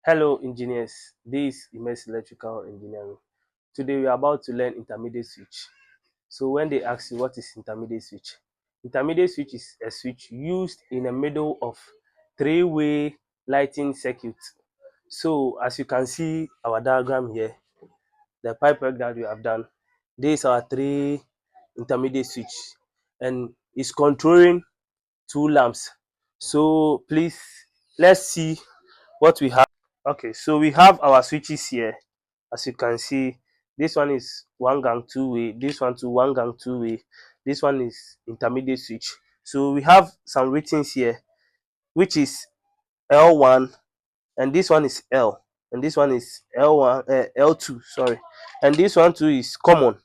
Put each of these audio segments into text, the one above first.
Hello engineers, this is Immerse Electrical Engineering. Today we are about to learn intermediate switch. So when they ask you what is intermediate switch? Intermediate switch is a switch used in the middle of three-way lighting circuit. So as you can see our diagram here, the pipe work that we have done, these are three intermediate switch and it's controlling two lamps. So please let's see what we have. Okay, so we have our switches here. As you can see, this one is one gang two way, this one to one gang two way, this one is intermediate switch. So we have some ratings here, which is L1, and this one is L, and this one is L1, L2, sorry, and this one too is common,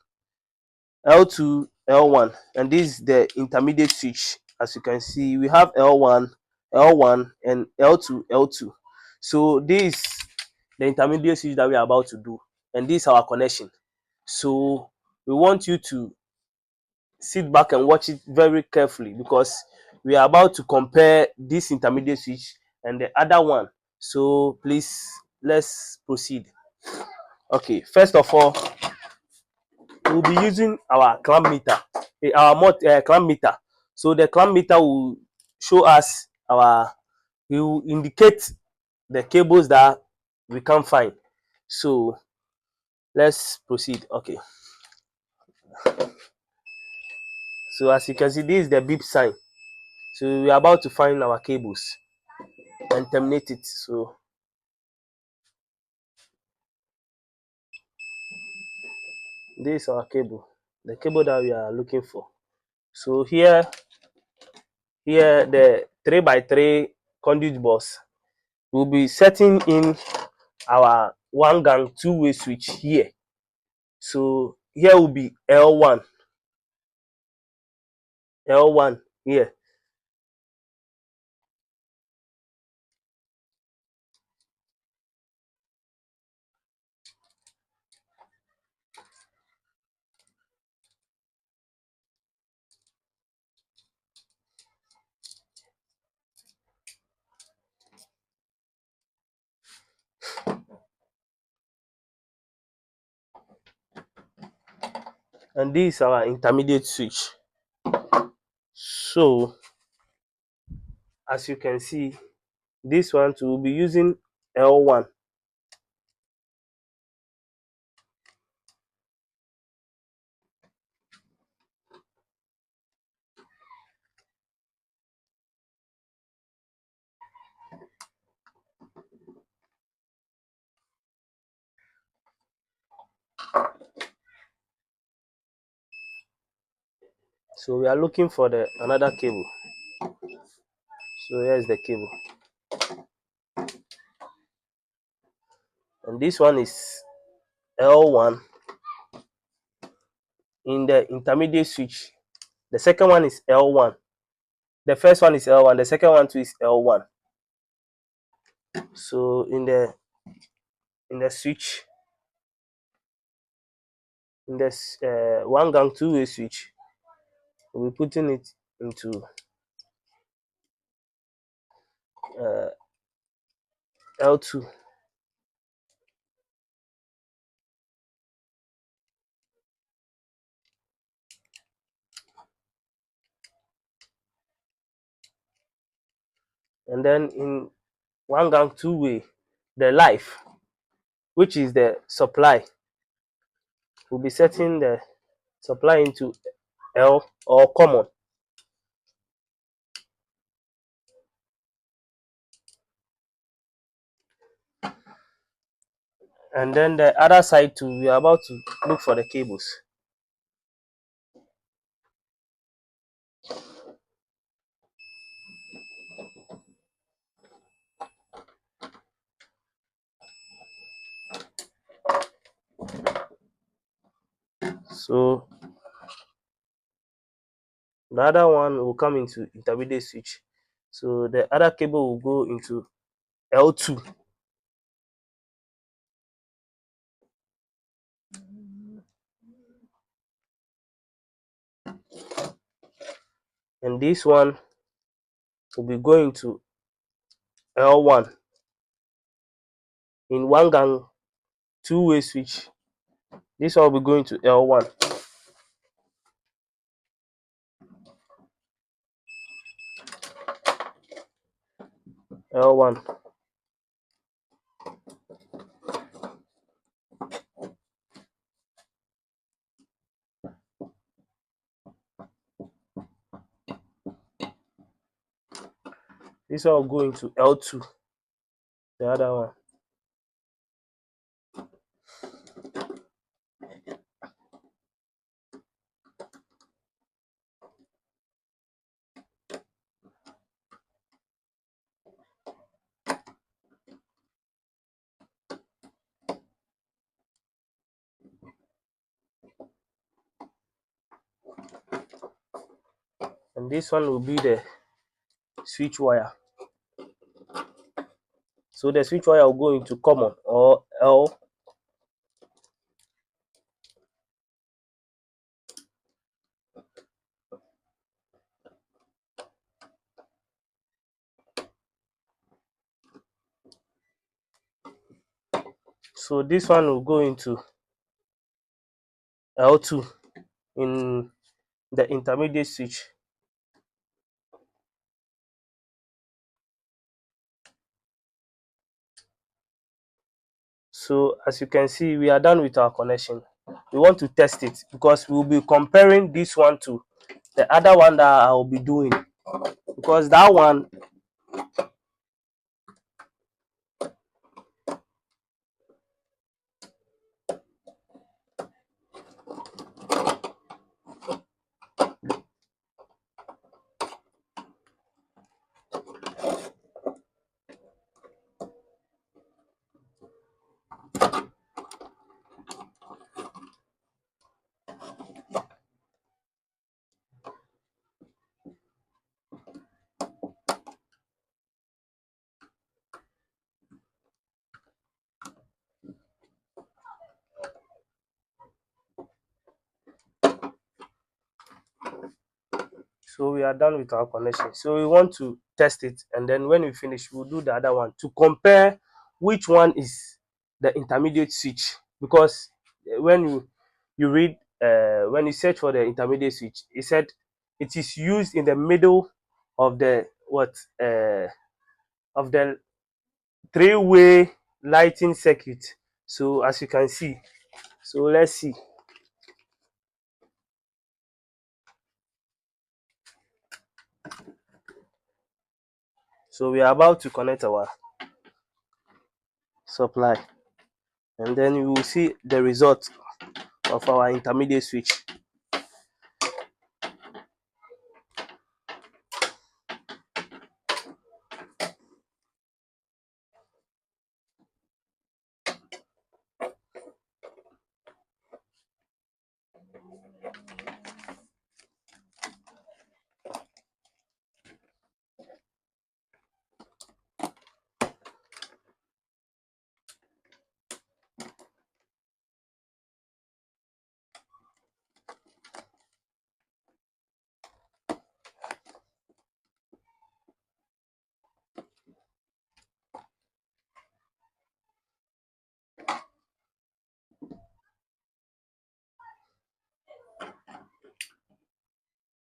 L2, L1, and this is the intermediate switch. As you can see, we have L1, L1, and L2, L2. So this the intermediate switch that we are about to do, and this is our connection. So we want you to sit back and watch it very carefully because we are about to compare this intermediate switch and the other one. So please let's proceed. Okay, first of all, we'll be using our clamp meter, clamp meter. So the clamp meter will show us our, it will indicate the cables that we can find. So let's proceed. Okay, so as you can see, this is the beep sign. So we are about to find our cables and terminate it. So this is our cable, the cable that we are looking for. So here the 3x3 conduit box will be setting in our one gang two-way switch here. So here will be L1 here. And this is our intermediate switch. So as you can see, this one too will be using L1. So we are looking for the another cable. So here's the cable. And this one is L1 in the intermediate switch. The second one is L1. The first one is L1, the second one too is L1. So in the switch, in this one gang two-way switch, we'll be putting it into uh, L2. And then in one gang two-way, the life, which is the supply, we'll be setting the supply into L or common. And then the other side too, we are about to look for the cables. So the other one will come into intermediate switch. So the other cable will go into L2. And this one will be going to L1. in one gang two-way switch. This one will be going to L1. L1. This one will go into L2, the other one. And this one will be the switch wire. So the switch wire will go into common or L. So this one will go into L2 in the intermediate switch. So as you can see, we are done with our connection. We want to test it because we will be comparing this one to the other one that I will be doing, because that one, so we are done with our connection. So we want to test it, and then when we finish, we'll do the other one to compare which one is the intermediate switch. Because when you read when you search for the intermediate switch, it said it is used in the middle of the of the three-way lighting circuit. So as you can see, so let's see. So we are about to connect our supply, and then you will see the result of our intermediate switch.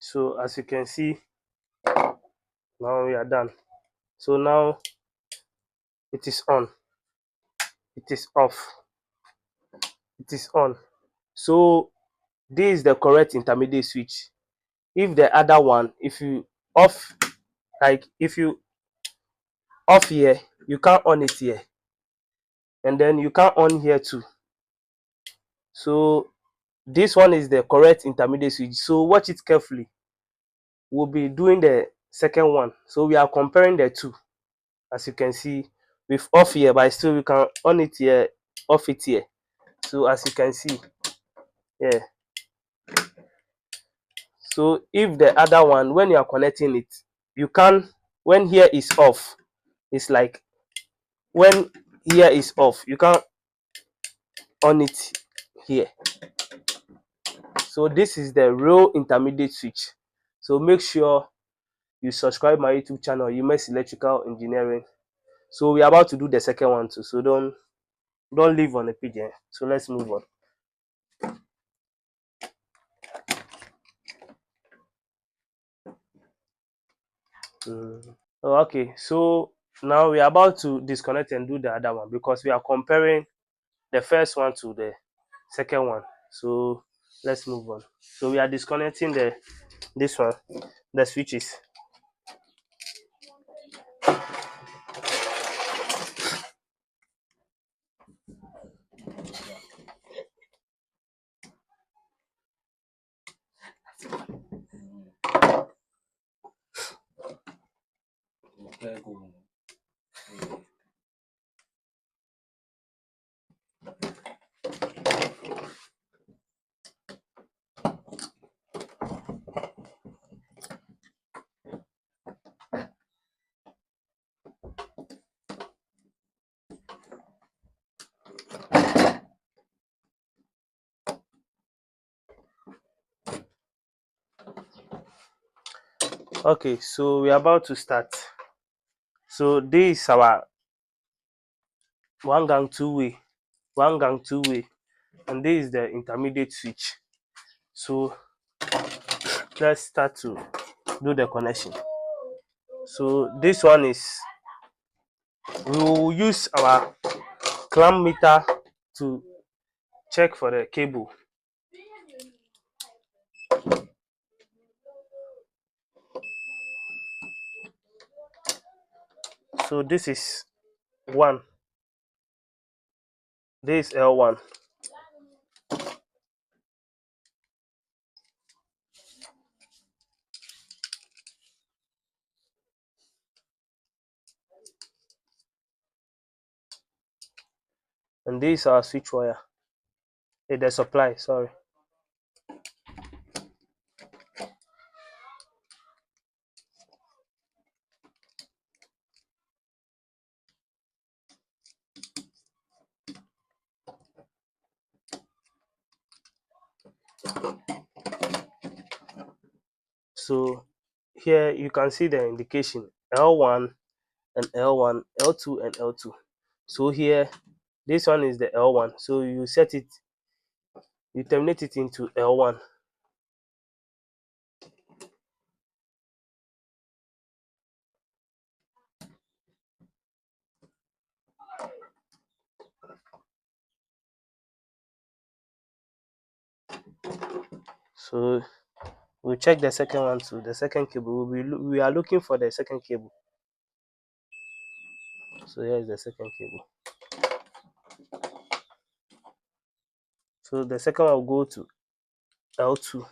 So as you can see, now we are done. So now it is on, it is off, it is on. So this is the correct intermediate switch. If the other one, if you off, like if you off here, you can't on it here, and then you can't on here too. So this one is the correct intermediate switch. So watch it carefully. We'll be doing the second one. So we are comparing the two. As you can see, with off here, but still we can on it here, off it here. So as you can see, yeah. So if the other one, when you are connecting it, you can, when here is off, it's like when here is off, you can on it here. So this is the real intermediate switch. So make sure you subscribe my YouTube channel, UMS Electrical Engineering. So we're about to do the second one too, so don't Don't leave on the page. Eh? So let's move on. Mm. Oh, okay, so now we are about to disconnect and do the other one because we are comparing the first one to the second one. So let's move on. So we are disconnecting the this one, the switches. Okay, so we are about to start. So this is our one gang two way, and this is the intermediate switch. So let's start to do the connection. So this one is, we will use our clamp meter to check for the cable. So this is one, this is L1, and this is our switch wire. The supply, sorry. So here you can see the indication L1 and L1, L2 and L2. So here this one is the L1. So you set it, you terminate it into L1. So we'll check the second one too. The second cable, we are looking for the second cable. So here is the second cable. So the second one will go to L2.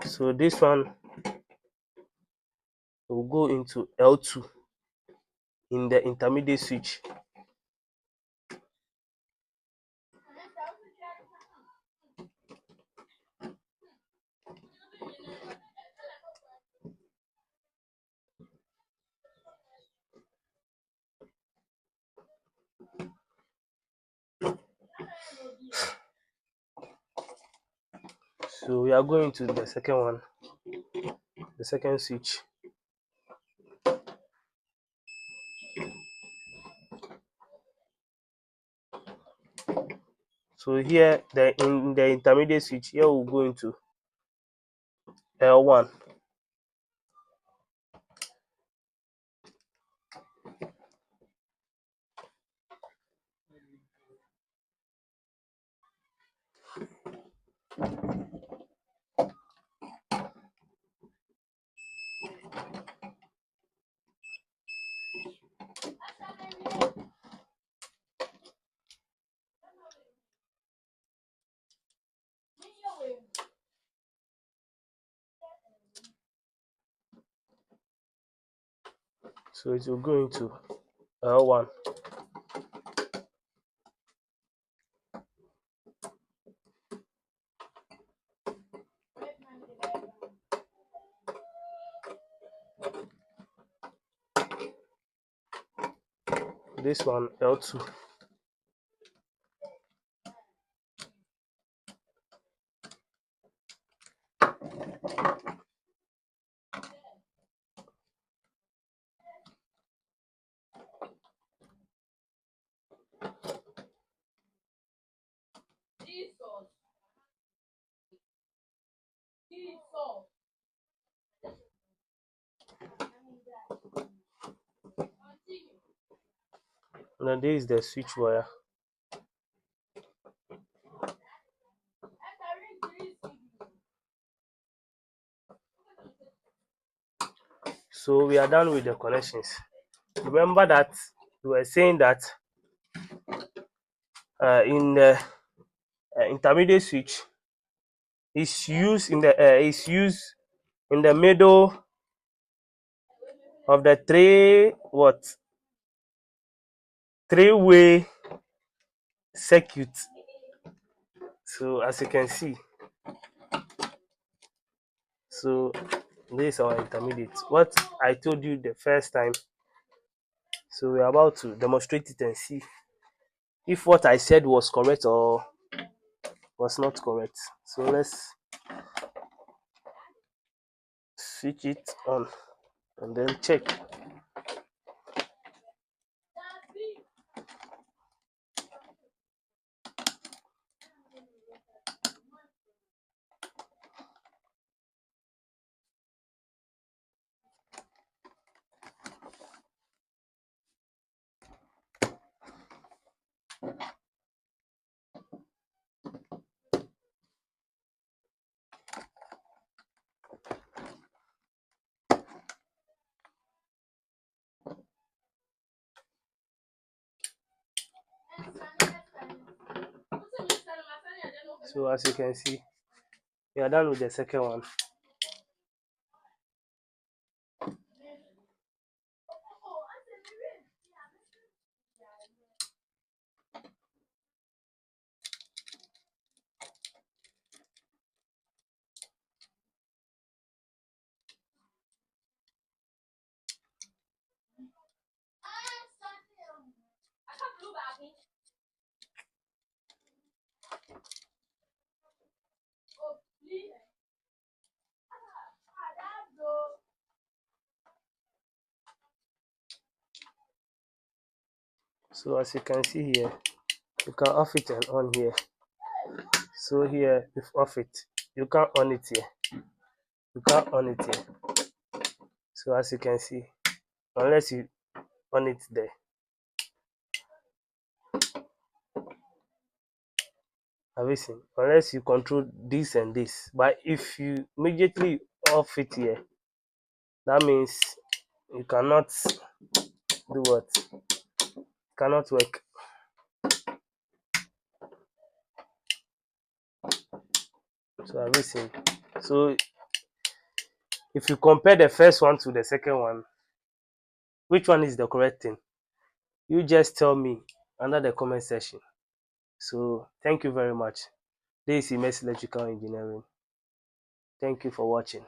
So this one will go into L2 in the intermediate switch. So we are going to the second one, the second switch. So here in the intermediate switch, here we'll go into L1. So it will go into L1. This one L2. Now this is the switch wire. So we are done with the connections. Remember that we were saying that in the intermediate switch is used in the middle of the three-way circuit. So as you can see, so this is our intermediate. What I told you the first time. So we're about to demonstrate it and see if what I said was correct or was not correct. So let's switch it on and then check. So as you can see, we are done with the second one. So as you can see here, you can off it and on here. So here, if off it, you can't on it here. You can't on it here. So as you can see, unless you on it there. Have you seen? Unless you control this and this. But if you immediately off it here, that means you cannot do what? Cannot work. So have you seen? So if you compare the first one to the second one, which one is the correct thing? You just tell me under the comment section. So thank you very much. This is Immerse Electrical Engineering. Thank you for watching.